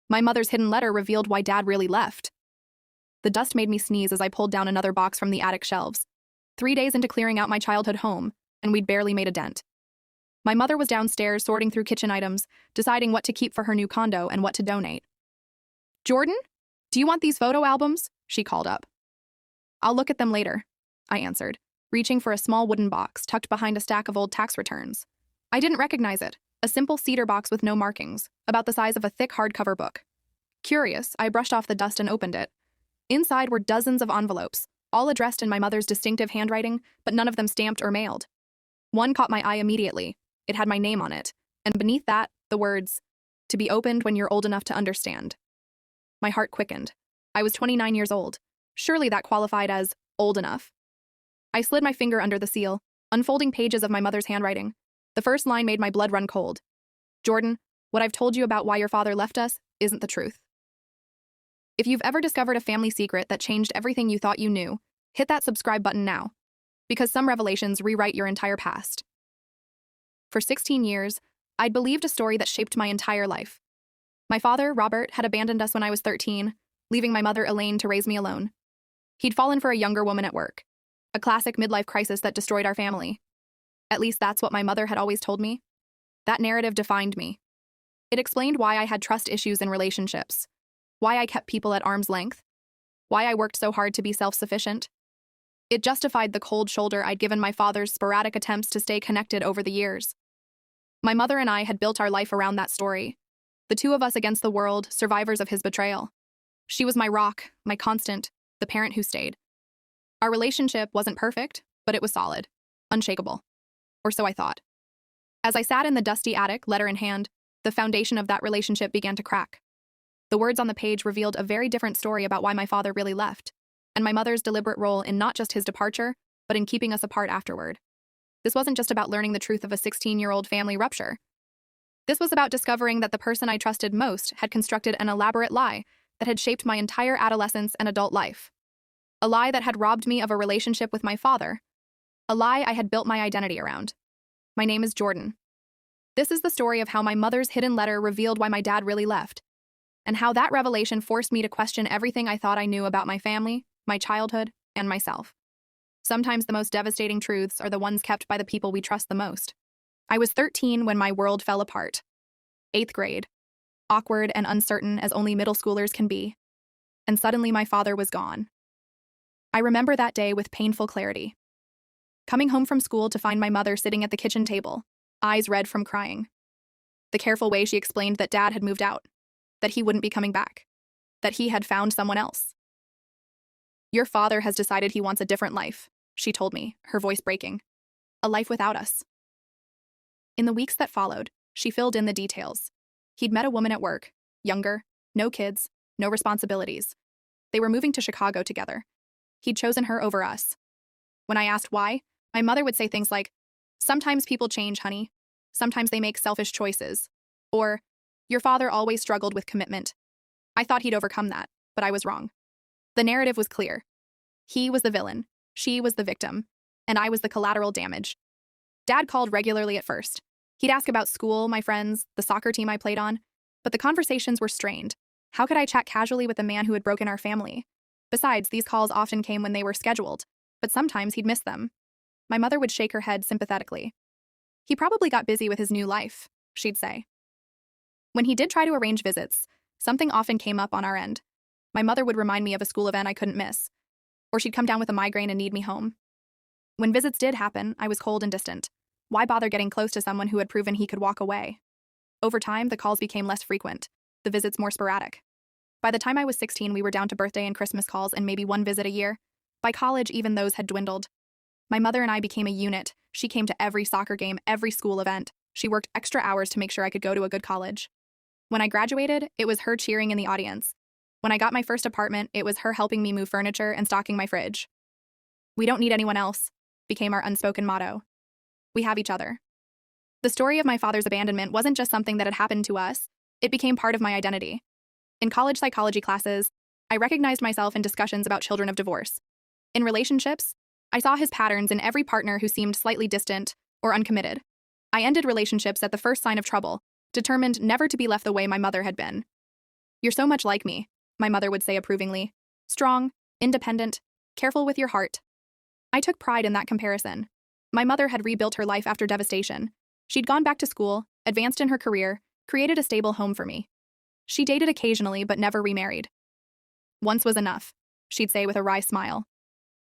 My mother's hidden letter revealed why Dad really left. The dust made me sneeze as I pulled down another box from the attic shelves. 3 days into clearing out my childhood home, and we'd barely made a dent. My mother was downstairs sorting through kitchen items, deciding what to keep for her new condo and what to donate. "Jordan, do you want these photo albums?" she called up. "I'll look at them later," I answered, reaching for a small wooden box tucked behind a stack of old tax returns. I didn't recognize it, a simple cedar box with no markings, about the size of a thick hardcover book. Curious, I brushed off the dust and opened it. Inside were dozens of envelopes, all addressed in my mother's distinctive handwriting, but none of them stamped or mailed. One caught my eye immediately. It had my name on it, and beneath that, the words, "To be opened when you're old enough to understand." My heart quickened. I was 29 years old. Surely that qualified as old enough. I slid my finger under the seal, unfolding pages of my mother's handwriting. The first line made my blood run cold. "Jordan, what I've told you about why your father left us isn't the truth. If you've ever discovered a family secret that changed everything you thought you knew, hit that subscribe button now, because some revelations rewrite your entire past." For 16 years, I'd believed a story that shaped my entire life. My father, Robert, had abandoned us when I was 13, leaving my mother, Elaine, to raise me alone. He'd fallen for a younger woman at work, a classic midlife crisis that destroyed our family. At least that's what my mother had always told me. That narrative defined me. It explained why I had trust issues in relationships, why I kept people at arm's length, why I worked so hard to be self-sufficient. It justified the cold shoulder I'd given my father's sporadic attempts to stay connected over the years. My mother and I had built our life around that story, the two of us against the world, survivors of his betrayal. She was my rock, my constant, the parent who stayed. Our relationship wasn't perfect, but it was solid, unshakable. Or so I thought. As I sat in the dusty attic, letter in hand, the foundation of that relationship began to crack. The words on the page revealed a very different story about why my father really left, and my mother's deliberate role in not just his departure, but in keeping us apart afterward. This wasn't just about learning the truth of a 16-year-old family rupture. This was about discovering that the person I trusted most had constructed an elaborate lie that had shaped my entire adolescence and adult life. A lie that had robbed me of a relationship with my father. A lie I had built my identity around. My name is Jordan. This is the story of how my mother's hidden letter revealed why my dad really left, and how that revelation forced me to question everything I thought I knew about my family, my childhood, and myself. Sometimes the most devastating truths are the ones kept by the people we trust the most. I was 13 when my world fell apart. 8th grade. Awkward and uncertain as only middle schoolers can be. And suddenly my father was gone. I remember that day with painful clarity. Coming home from school to find my mother sitting at the kitchen table, eyes red from crying. The careful way she explained that Dad had moved out, that he wouldn't be coming back, that he had found someone else. "Your father has decided he wants a different life," she told me, her voice breaking. "A life without us." In the weeks that followed, she filled in the details. He'd met a woman at work, younger, no kids, no responsibilities. They were moving to Chicago together. He'd chosen her over us. When I asked why, my mother would say things like, "Sometimes people change, honey. Sometimes they make selfish choices." Or, "Your father always struggled with commitment." I thought he'd overcome that, but I was wrong. The narrative was clear. He was the villain, she was the victim, and I was the collateral damage. Dad called regularly at first. He'd ask about school, my friends, the soccer team I played on, but the conversations were strained. How could I chat casually with a man who had broken our family? Besides, these calls often came when they were scheduled, but sometimes he'd miss them. My mother would shake her head sympathetically. "He probably got busy with his new life," she'd say. When he did try to arrange visits, something often came up on our end. My mother would remind me of a school event I couldn't miss, or she'd come down with a migraine and need me home. When visits did happen, I was cold and distant. Why bother getting close to someone who had proven he could walk away? Over time, the calls became less frequent, the visits more sporadic. By the time I was 16, we were down to birthday and Christmas calls and maybe one visit a year. By college, even those had dwindled. My mother and I became a unit. She came to every soccer game, every school event. She worked extra hours to make sure I could go to a good college. When I graduated, it was her cheering in the audience. When I got my first apartment, it was her helping me move furniture and stocking my fridge. "We don't need anyone else," became our unspoken motto. We have each other. The story of my father's abandonment wasn't just something that had happened to us, it became part of my identity. In college psychology classes, I recognized myself in discussions about children of divorce. In relationships, I saw his patterns in every partner who seemed slightly distant or uncommitted. I ended relationships at the first sign of trouble, determined never to be left the way my mother had been. You're so much like me, my mother would say approvingly. Strong, independent, careful with your heart. I took pride in that comparison. My mother had rebuilt her life after devastation. She'd gone back to school, advanced in her career, created a stable home for me. She dated occasionally but never remarried. Once was enough, she'd say with a wry smile.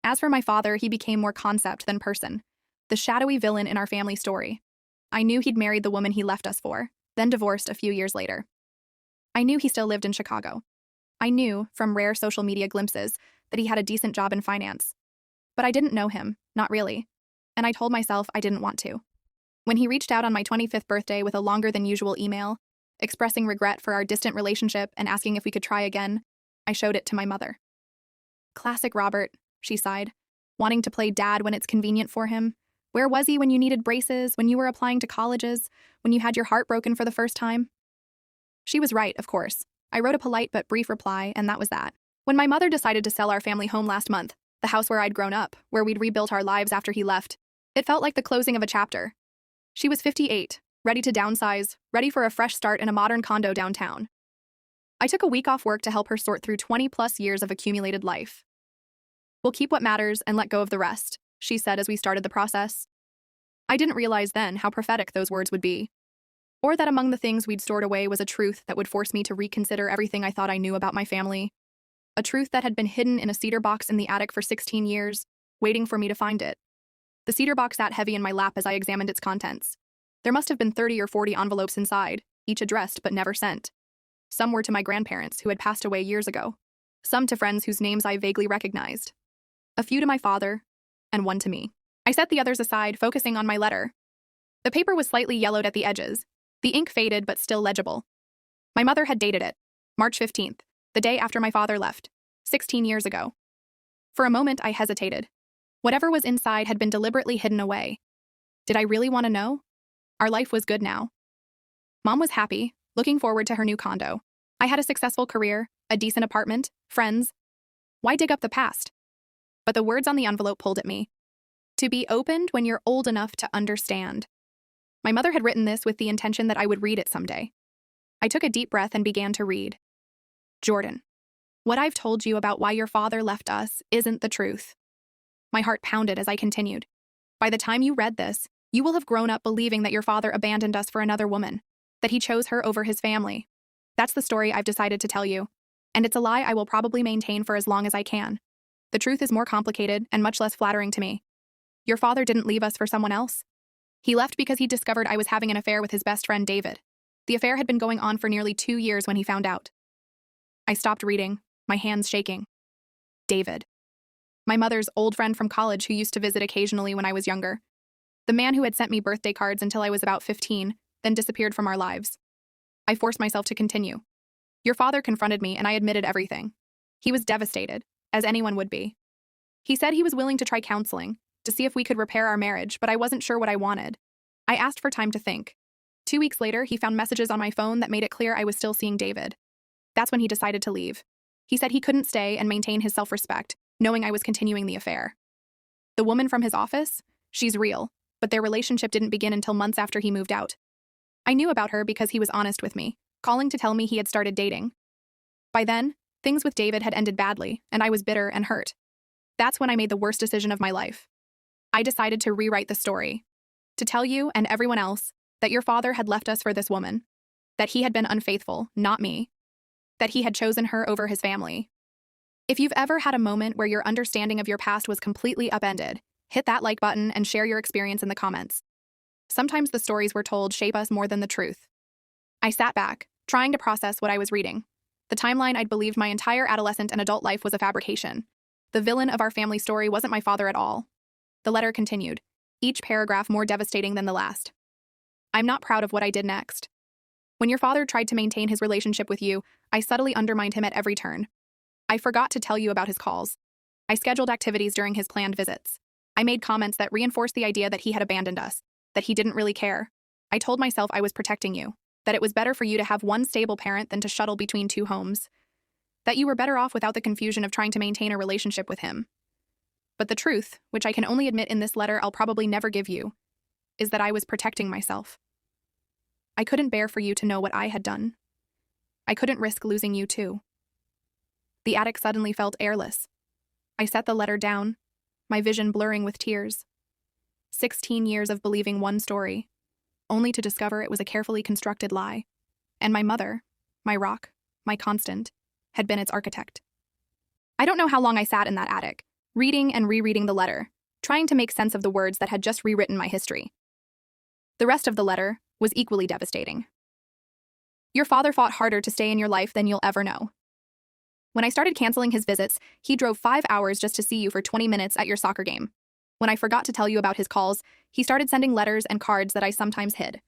As for my father, he became more concept than person, the shadowy villain in our family story. I knew he'd married the woman he left us for, then divorced a few years later. I knew he still lived in Chicago. I knew, from rare social media glimpses, that he had a decent job in finance. But I didn't know him, not really. And I told myself I didn't want to. When he reached out on my 25th birthday with a longer than usual email, expressing regret for our distant relationship and asking if we could try again, I showed it to my mother. Classic Robert, she sighed, wanting to play dad when it's convenient for him. Where was he when you needed braces, when you were applying to colleges, when you had your heart broken for the first time? She was right, of course. I wrote a polite but brief reply, and that was that. When my mother decided to sell our family home last month, the house where I'd grown up, where we'd rebuilt our lives after he left, it felt like the closing of a chapter. She was 58, ready to downsize, ready for a fresh start in a modern condo downtown. I took a week off work to help her sort through 20-plus years of accumulated life. We'll keep what matters and let go of the rest, she said as we started the process. I didn't realize then how prophetic those words would be. Or that among the things we'd stored away was a truth that would force me to reconsider everything I thought I knew about my family. A truth that had been hidden in a cedar box in the attic for 16 years, waiting for me to find it. The cedar box sat heavy in my lap as I examined its contents. There must have been 30 or 40 envelopes inside, each addressed but never sent. Some were to my grandparents, who had passed away years ago. Some to friends whose names I vaguely recognized. A few to my father, and one to me. I set the others aside, focusing on my letter. The paper was slightly yellowed at the edges. The ink faded but still legible. My mother had dated it, March 15th, the day after my father left, 16 years ago. For a moment, I hesitated. Whatever was inside had been deliberately hidden away. Did I really want to know? Our life was good now. Mom was happy, looking forward to her new condo. I had a successful career, a decent apartment, friends. Why dig up the past? But the words on the envelope pulled at me. To be opened when you're old enough to understand. My mother had written this with the intention that I would read it someday. I took a deep breath and began to read. Jordan, what I've told you about why your father left us isn't the truth. My heart pounded as I continued. By the time you read this, you will have grown up believing that your father abandoned us for another woman, that he chose her over his family. That's the story I've decided to tell you, and it's a lie I will probably maintain for as long as I can. The truth is more complicated and much less flattering to me. Your father didn't leave us for someone else. He left because he discovered I was having an affair with his best friend, David. The affair had been going on for nearly 2 years when he found out. I stopped reading, my hands shaking. David. My mother's old friend from college who used to visit occasionally when I was younger. The man who had sent me birthday cards until I was about 15, then disappeared from our lives. I forced myself to continue. Your father confronted me and I admitted everything. He was devastated, as anyone would be. He said he was willing to try counseling, to see if we could repair our marriage, but I wasn't sure what I wanted. I asked for time to think. 2 weeks later, he found messages on my phone that made it clear I was still seeing David. That's when he decided to leave. He said he couldn't stay and maintain his self-respect, knowing I was continuing the affair. The woman from his office? She's real, but their relationship didn't begin until months after he moved out. I knew about her because he was honest with me, calling to tell me he had started dating. By then, things with David had ended badly, and I was bitter and hurt. That's when I made the worst decision of my life. I decided to rewrite the story. To tell you and everyone else that your father had left us for this woman. That he had been unfaithful, not me. That he had chosen her over his family. If you've ever had a moment where your understanding of your past was completely upended, hit that like button and share your experience in the comments. Sometimes the stories we're told shape us more than the truth. I sat back, trying to process what I was reading. The timeline I'd believed my entire adolescent and adult life was a fabrication. The villain of our family story wasn't my father at all. The letter continued, each paragraph more devastating than the last. I'm not proud of what I did next. When your father tried to maintain his relationship with you, I subtly undermined him at every turn. I forgot to tell you about his calls. I scheduled activities during his planned visits. I made comments that reinforced the idea that he had abandoned us, that he didn't really care. I told myself I was protecting you, that it was better for you to have one stable parent than to shuttle between 2 homes, that you were better off without the confusion of trying to maintain a relationship with him. But the truth, which I can only admit in this letter I'll probably never give you, is that I was protecting myself. I couldn't bear for you to know what I had done. I couldn't risk losing you too. The attic suddenly felt airless. I set the letter down, my vision blurring with tears. 16 years of believing one story, only to discover it was a carefully constructed lie. And my mother, my rock, my constant, had been its architect. I don't know how long I sat in that attic, reading and rereading the letter, trying to make sense of the words that had just rewritten my history. The rest of the letter was equally devastating. Your father fought harder to stay in your life than you'll ever know. When I started canceling his visits, he drove 5 hours just to see you for 20 minutes at your soccer game. When I forgot to tell you about his calls, he started sending letters and cards that I sometimes hid.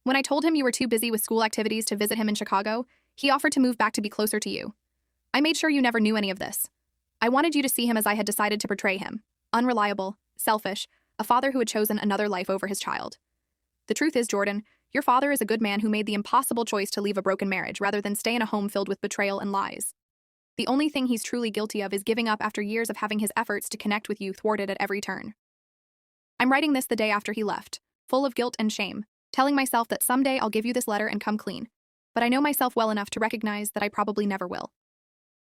When I told him you were too busy with school activities to visit him in Chicago, he offered to move back to be closer to you. I made sure you never knew any of this. I wanted you to see him as I had decided to portray him: unreliable, selfish, a father who had chosen another life over his child. The truth is, Jordan, your father is a good man who made the impossible choice to leave a broken marriage rather than stay in a home filled with betrayal and lies. The only thing he's truly guilty of is giving up after years of having his efforts to connect with you thwarted at every turn. I'm writing this the day after he left, full of guilt and shame, telling myself that someday I'll give you this letter and come clean. But I know myself well enough to recognize that I probably never will.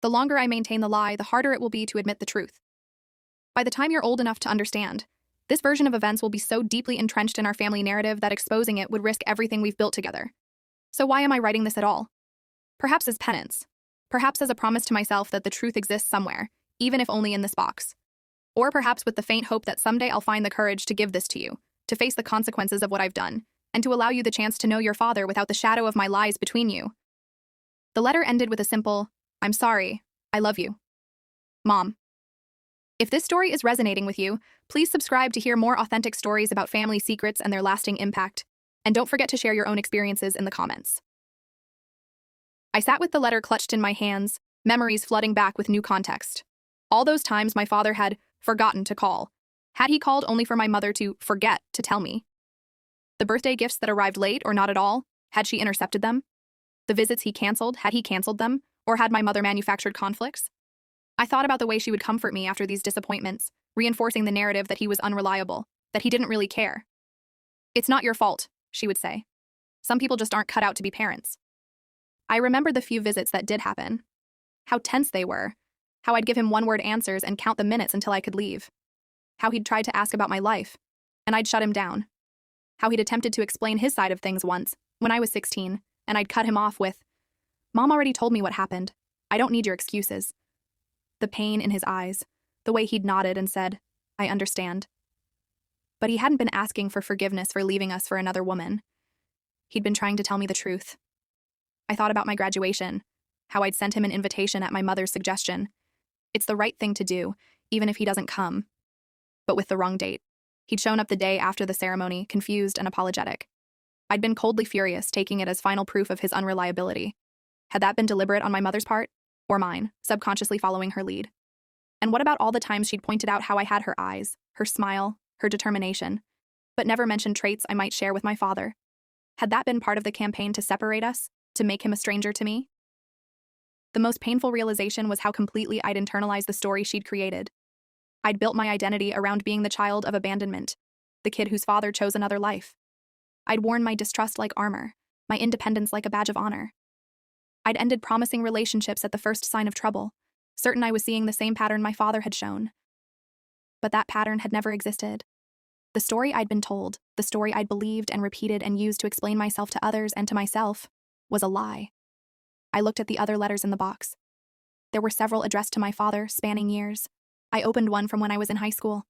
The longer I maintain the lie, the harder it will be to admit the truth. By the time you're old enough to understand, this version of events will be so deeply entrenched in our family narrative that exposing it would risk everything we've built together. So why am I writing this at all? Perhaps as penance. Perhaps as a promise to myself that the truth exists somewhere, even if only in this box. Or perhaps with the faint hope that someday I'll find the courage to give this to you, to face the consequences of what I've done, and to allow you the chance to know your father without the shadow of my lies between you. The letter ended with a simple, "I'm sorry, I love you. Mom." If this story is resonating with you, please subscribe to hear more authentic stories about family secrets and their lasting impact, and don't forget to share your own experiences in the comments. I sat with the letter clutched in my hands, memories flooding back with new context. All those times my father had forgotten to call. Had he called only for my mother to forget to tell me? The birthday gifts that arrived late or not at all, had she intercepted them? The visits he canceled, had he canceled them? Or had my mother manufactured conflicts? I thought about the way she would comfort me after these disappointments, reinforcing the narrative that he was unreliable, that he didn't really care. "It's not your fault," she would say. "Some people just aren't cut out to be parents." I remembered the few visits that did happen. How tense they were. How I'd give him one-word answers and count the minutes until I could leave. How he'd tried to ask about my life, and I'd shut him down. How he'd attempted to explain his side of things once, when I was 16, and I'd cut him off with, "Mom already told me what happened. I don't need your excuses." The pain in his eyes, the way he'd nodded and said, "I understand." But he hadn't been asking for forgiveness for leaving us for another woman. He'd been trying to tell me the truth. I thought about my graduation, how I'd sent him an invitation at my mother's suggestion. It's the right thing to do, even if he doesn't come. But with the wrong date. He'd shown up the day after the ceremony, confused and apologetic. I'd been coldly furious, taking it as final proof of his unreliability. Had that been deliberate on my mother's part? Or mine, subconsciously following her lead? And what about all the times she'd pointed out how I had her eyes, her smile, her determination, but never mentioned traits I might share with my father? Had that been part of the campaign to separate us, to make him a stranger to me? The most painful realization was how completely I'd internalized the story she'd created. I'd built my identity around being the child of abandonment, the kid whose father chose another life. I'd worn my distrust like armor, my independence like a badge of honor. I'd ended promising relationships at the first sign of trouble, certain I was seeing the same pattern my father had shown. But that pattern had never existed. The story I'd been told, the story I'd believed and repeated and used to explain myself to others and to myself, was a lie. I looked at the other letters in the box. There were several addressed to my father, spanning years. I opened one from when I was in high school.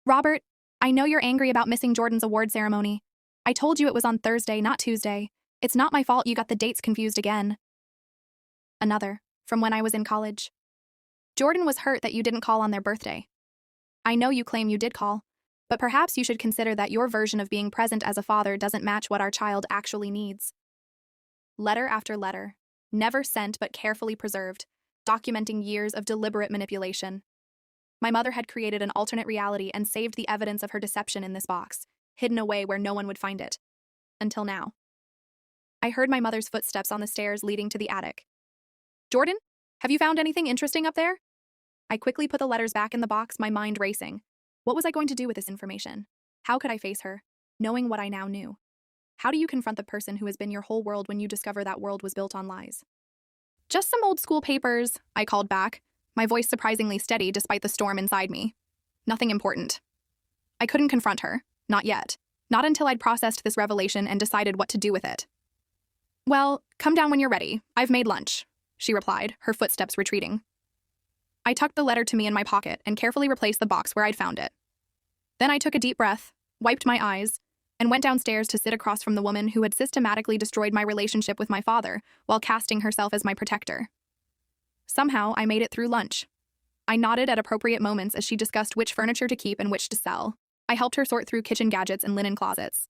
"Robert, I know you're angry about missing Jordan's award ceremony. I told you it was on Thursday, not Tuesday. It's not my fault you got the dates confused again." Another, from when I was in college. "Jordan was hurt that you didn't call on their birthday. I know you claim you did call, but perhaps you should consider that your version of being present as a father doesn't match what our child actually needs." Letter after letter, never sent but carefully preserved, documenting years of deliberate manipulation. My mother had created an alternate reality and saved the evidence of her deception in this box, hidden away where no one would find it. Until now. I heard my mother's footsteps on the stairs leading to the attic. "Jordan, have you found anything interesting up there?" I quickly put the letters back in the box, my mind racing. What was I going to do with this information? How could I face her, knowing what I now knew? How do you confront the person who has been your whole world when you discover that world was built on lies? Just some old school papers, I called back, my voice surprisingly steady despite the storm inside me. Nothing important. I couldn't confront her. Not yet. Not until I'd processed this revelation and decided what to do with it. Well, come down when you're ready. I've made lunch, she replied, her footsteps retreating. I tucked the letter to me in my pocket and carefully replaced the box where I'd found it. Then I took a deep breath, wiped my eyes, and went downstairs to sit across from the woman who had systematically destroyed my relationship with my father while casting herself as my protector. Somehow, I made it through lunch. I nodded at appropriate moments as she discussed which furniture to keep and which to sell. I helped her sort through kitchen gadgets and linen closets,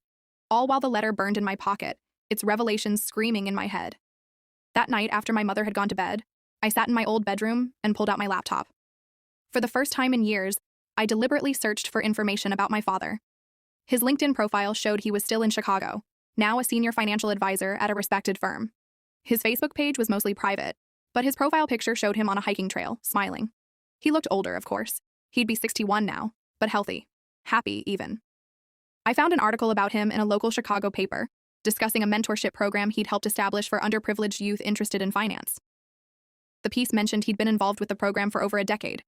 all while the letter burned in my pocket, its revelations screaming in my head. That night, after my mother had gone to bed, I sat in my old bedroom and pulled out my laptop. For the first time in years, I deliberately searched for information about my father. His LinkedIn profile showed he was still in Chicago, now a senior financial advisor at a respected firm. His Facebook page was mostly private, but his profile picture showed him on a hiking trail, smiling. He looked older, of course. He'd be 61 now, but healthy. Happy, even. I found an article about him in a local Chicago paper, discussing a mentorship program he'd helped establish for underprivileged youth interested in finance. The piece mentioned he'd been involved with the program for over a decade.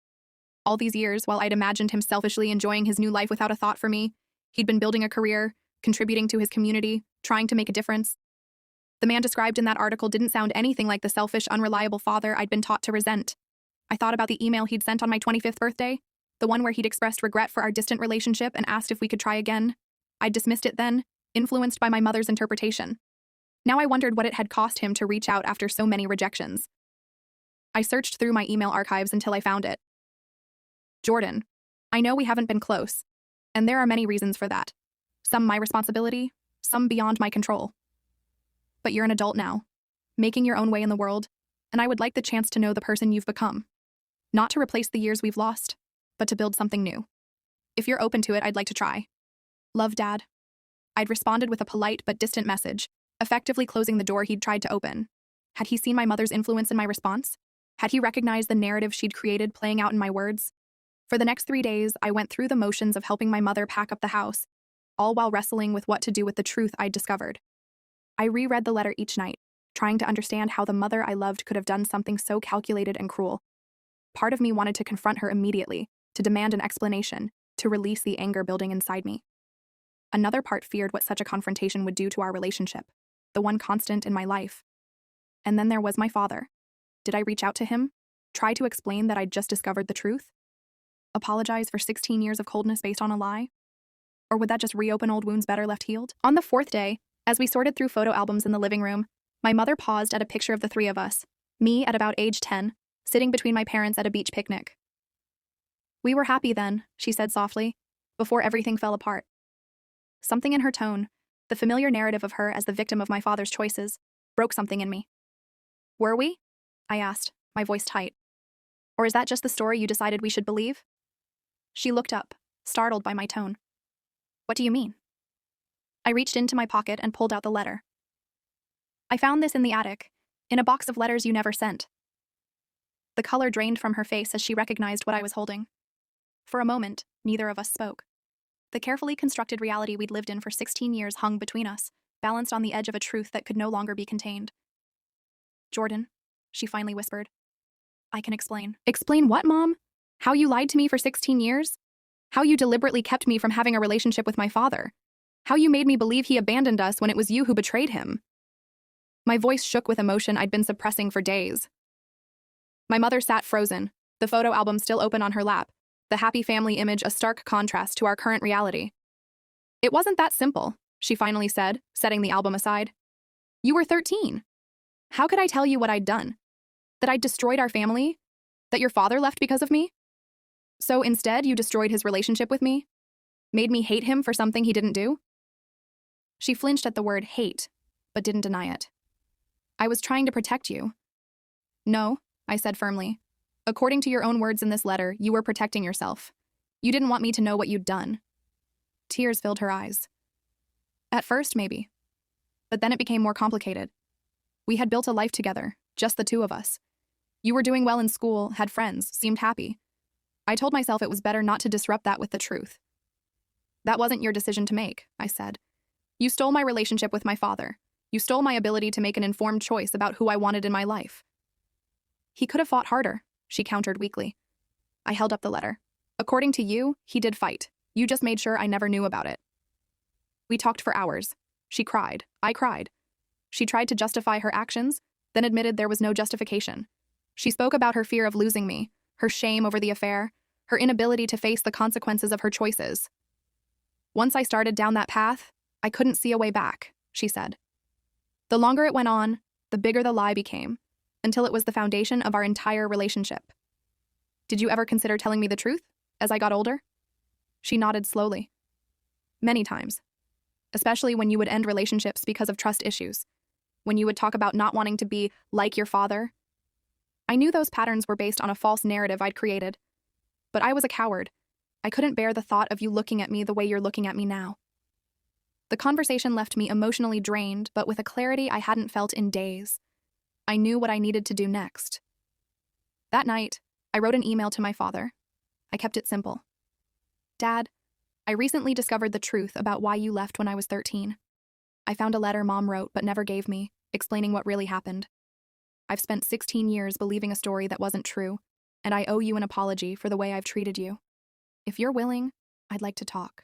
All these years, while I'd imagined him selfishly enjoying his new life without a thought for me, he'd been building a career, contributing to his community, trying to make a difference. The man described in that article didn't sound anything like the selfish, unreliable father I'd been taught to resent. I thought about the email he'd sent on my 25th birthday, the one where he'd expressed regret for our distant relationship and asked if we could try again. I'd dismissed it then, influenced by my mother's interpretation. Now I wondered what it had cost him to reach out after so many rejections. I searched through my email archives until I found it. Jordan, I know we haven't been close, and there are many reasons for that. Some my responsibility, some beyond my control. But you're an adult now, making your own way in the world, and I would like the chance to know the person you've become. Not to replace the years we've lost, but to build something new. If you're open to it, I'd like to try. Love, Dad. I'd responded with a polite but distant message, effectively closing the door he'd tried to open. Had he seen my mother's influence in my response? Had he recognized the narrative she'd created playing out in my words? For the next 3 days, I went through the motions of helping my mother pack up the house, all while wrestling with what to do with the truth I'd discovered. I reread the letter each night, trying to understand how the mother I loved could have done something so calculated and cruel. Part of me wanted to confront her immediately, to demand an explanation, to release the anger building inside me. Another part feared what such a confrontation would do to our relationship, the one constant in my life. And then there was my father. Did I reach out to him? Try to explain that I'd just discovered the truth? Apologize for 16 years of coldness based on a lie? Or would that just reopen old wounds better left healed? On the 4th day, as we sorted through photo albums in the living room, my mother paused at a picture of the 3 of us, me at about age 10, sitting between my parents at a beach picnic. We were happy then, she said softly, before everything fell apart. Something in her tone, the familiar narrative of her as the victim of my father's choices, broke something in me. Were we? I asked, my voice tight. Or is that just the story you decided we should believe? She looked up, startled by my tone. What do you mean? I reached into my pocket and pulled out the letter. I found this in the attic, in a box of letters you never sent. The color drained from her face as she recognized what I was holding. For a moment, neither of us spoke. The carefully constructed reality we'd lived in for 16 years hung between us, balanced on the edge of a truth that could no longer be contained. Jordan, she finally whispered. I can explain. Explain what, Mom? How you lied to me for 16 years? How you deliberately kept me from having a relationship with my father? How you made me believe he abandoned us when it was you who betrayed him? My voice shook with emotion I'd been suppressing for days. My mother sat frozen, the photo album still open on her lap, the happy family image a stark contrast to our current reality. It wasn't that simple, she finally said, setting the album aside. You were 13. How could I tell you what I'd done? That I'd destroyed our family? That your father left because of me? So instead, you destroyed his relationship with me? Made me hate him for something he didn't do? She flinched at the word hate, but didn't deny it. I was trying to protect you. No, I said firmly. According to your own words in this letter, you were protecting yourself. You didn't want me to know what you'd done. Tears filled her eyes. At first, maybe. But then it became more complicated. We had built a life together, just the 2 of us. You were doing well in school, had friends, seemed happy. I told myself it was better not to disrupt that with the truth. That wasn't your decision to make, I said. You stole my relationship with my father. You stole my ability to make an informed choice about who I wanted in my life. He could have fought harder, she countered weakly. I held up the letter. According to you, he did fight. You just made sure I never knew about it. We talked for hours. She cried. I cried. She tried to justify her actions, then admitted there was no justification. She spoke about her fear of losing me, her shame over the affair, her inability to face the consequences of her choices. Once I started down that path, I couldn't see a way back, she said. The longer it went on, the bigger the lie became, until it was the foundation of our entire relationship. Did you ever consider telling me the truth as I got older? She nodded slowly. Many times. Especially when you would end relationships because of trust issues. When you would talk about not wanting to be like your father. I knew those patterns were based on a false narrative I'd created. But I was a coward. I couldn't bear the thought of you looking at me the way you're looking at me now. The conversation left me emotionally drained, but with a clarity I hadn't felt in days. I knew what I needed to do next. That night, I wrote an email to my father. I kept it simple. Dad, I recently discovered the truth about why you left when I was 13. I found a letter Mom wrote but never gave me, explaining what really happened. I've spent 16 years believing a story that wasn't true, and I owe you an apology for the way I've treated you. If you're willing, I'd like to talk.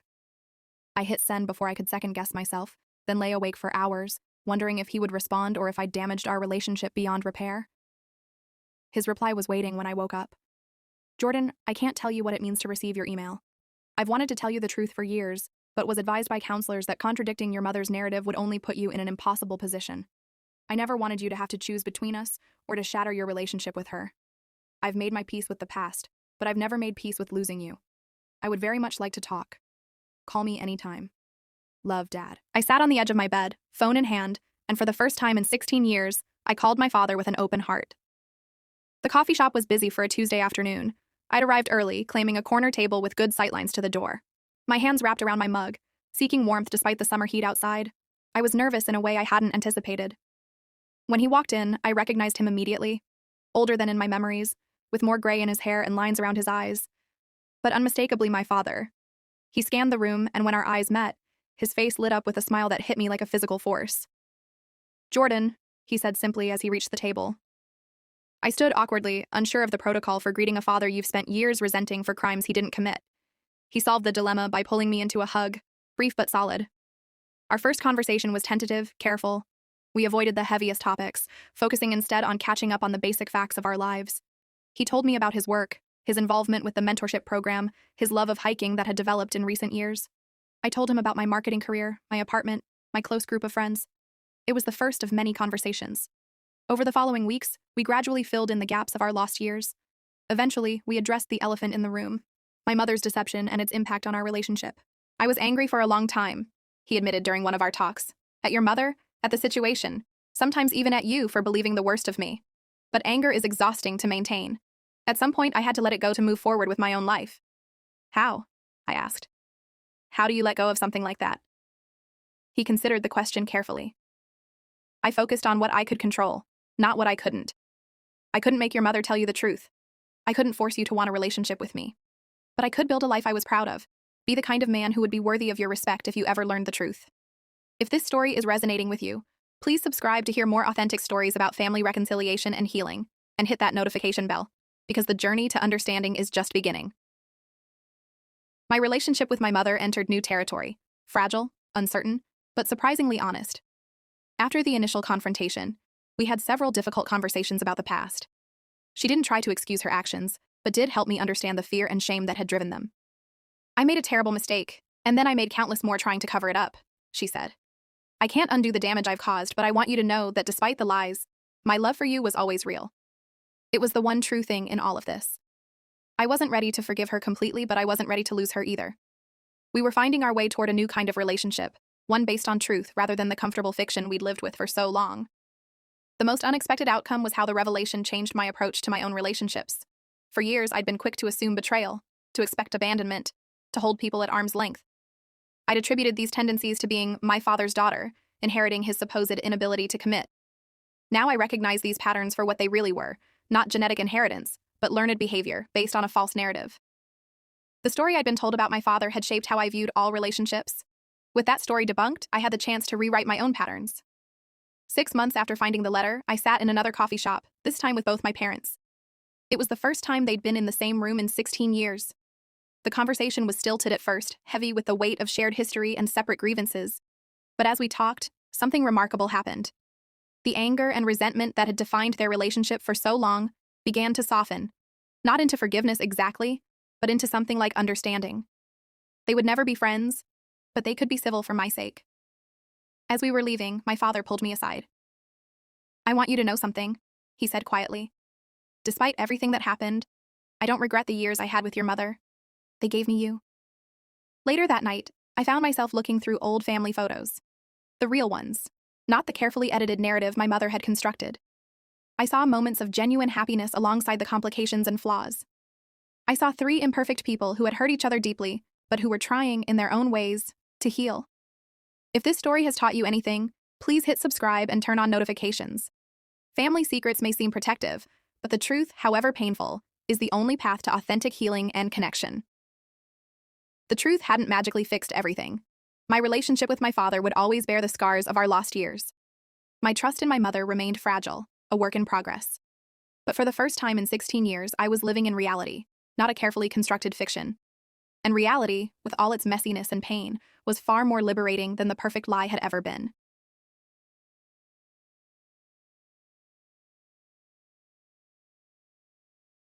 I hit send before I could second-guess myself, then lay awake for hours, wondering if he would respond or if I'd damaged our relationship beyond repair. His reply was waiting when I woke up. Jordan, I can't tell you what it means to receive your email. I've wanted to tell you the truth for years, but was advised by counselors that contradicting your mother's narrative would only put you in an impossible position. I never wanted you to have to choose between us or to shatter your relationship with her. I've made my peace with the past, but I've never made peace with losing you. I would very much like to talk. Call me anytime. Love, Dad. I sat on the edge of my bed, phone in hand, and for the first time in 16 years, I called my father with an open heart. The coffee shop was busy for a Tuesday afternoon. I'd arrived early, claiming a corner table with good sightlines to the door. My hands wrapped around my mug, seeking warmth despite the summer heat outside. I was nervous in a way I hadn't anticipated. When he walked in, I recognized him immediately. Older than in my memories, with more gray in his hair and lines around his eyes. But unmistakably my father. He scanned the room, and when our eyes met, his face lit up with a smile that hit me like a physical force. Jordan, he said simply as he reached the table. I stood awkwardly, unsure of the protocol for greeting a father you've spent years resenting for crimes he didn't commit. He solved the dilemma by pulling me into a hug, brief but solid. Our first conversation was tentative, careful. We avoided the heaviest topics, focusing instead on catching up on the basic facts of our lives. He told me about his work, his involvement with the mentorship program, his love of hiking that had developed in recent years. I told him about my marketing career, my apartment, my close group of friends. It was the first of many conversations. Over the following weeks, we gradually filled in the gaps of our lost years. Eventually, we addressed the elephant in the room, my mother's deception and its impact on our relationship. I was angry for a long time, he admitted during one of our talks. At your mother, at the situation, sometimes even at you for believing the worst of me. But anger is exhausting to maintain. At some point, I had to let it go to move forward with my own life. How? I asked. How do you let go of something like that? He considered the question carefully. I focused on what I could control, not what I couldn't. I couldn't make your mother tell you the truth. I couldn't force you to want a relationship with me. But I could build a life I was proud of, be the kind of man who would be worthy of your respect if you ever learned the truth. If this story is resonating with you, please subscribe to hear more authentic stories about family reconciliation and healing, and hit that notification bell, because the journey to understanding is just beginning. My relationship with my mother entered new territory, fragile, uncertain, but surprisingly honest. After the initial confrontation, we had several difficult conversations about the past. She didn't try to excuse her actions, but did help me understand the fear and shame that had driven them. I made a terrible mistake, and then I made countless more trying to cover it up, she said. I can't undo the damage I've caused, but I want you to know that despite the lies, my love for you was always real. It was the one true thing in all of this. I wasn't ready to forgive her completely, but I wasn't ready to lose her either. We were finding our way toward a new kind of relationship, one based on truth rather than the comfortable fiction we'd lived with for so long. The most unexpected outcome was how the revelation changed my approach to my own relationships. For years, I'd been quick to assume betrayal, to expect abandonment, to hold people at arm's length. I'd attributed these tendencies to being my father's daughter, inheriting his supposed inability to commit. Now I recognize these patterns for what they really were, not genetic inheritance, but learned behavior based on a false narrative. The story I'd been told about my father had shaped how I viewed all relationships. With that story debunked, I had the chance to rewrite my own patterns. 6 months after finding the letter, I sat in another coffee shop, this time with both my parents. It was the first time they'd been in the same room in 16 years. The conversation was stilted at first, heavy with the weight of shared history and separate grievances. But as we talked, something remarkable happened. The anger and resentment that had defined their relationship for so long began to soften, not into forgiveness exactly, but into something like understanding. They would never be friends, but they could be civil for my sake. As we were leaving, my father pulled me aside. "I want you to know something," he said quietly. "Despite everything that happened, I don't regret the years I had with your mother. They gave me you." Later that night, I found myself looking through old family photos. The real ones, not the carefully edited narrative my mother had constructed. I saw moments of genuine happiness alongside the complications and flaws. I saw three imperfect people who had hurt each other deeply, but who were trying, in their own ways, to heal. If this story has taught you anything, please hit subscribe and turn on notifications. Family secrets may seem protective, but the truth, however painful, is the only path to authentic healing and connection. The truth hadn't magically fixed everything. My relationship with my father would always bear the scars of our lost years. My trust in my mother remained fragile, a work in progress. But for the first time in 16 years, I was living in reality, not a carefully constructed fiction. And reality, with all its messiness and pain, was far more liberating than the perfect lie had ever been.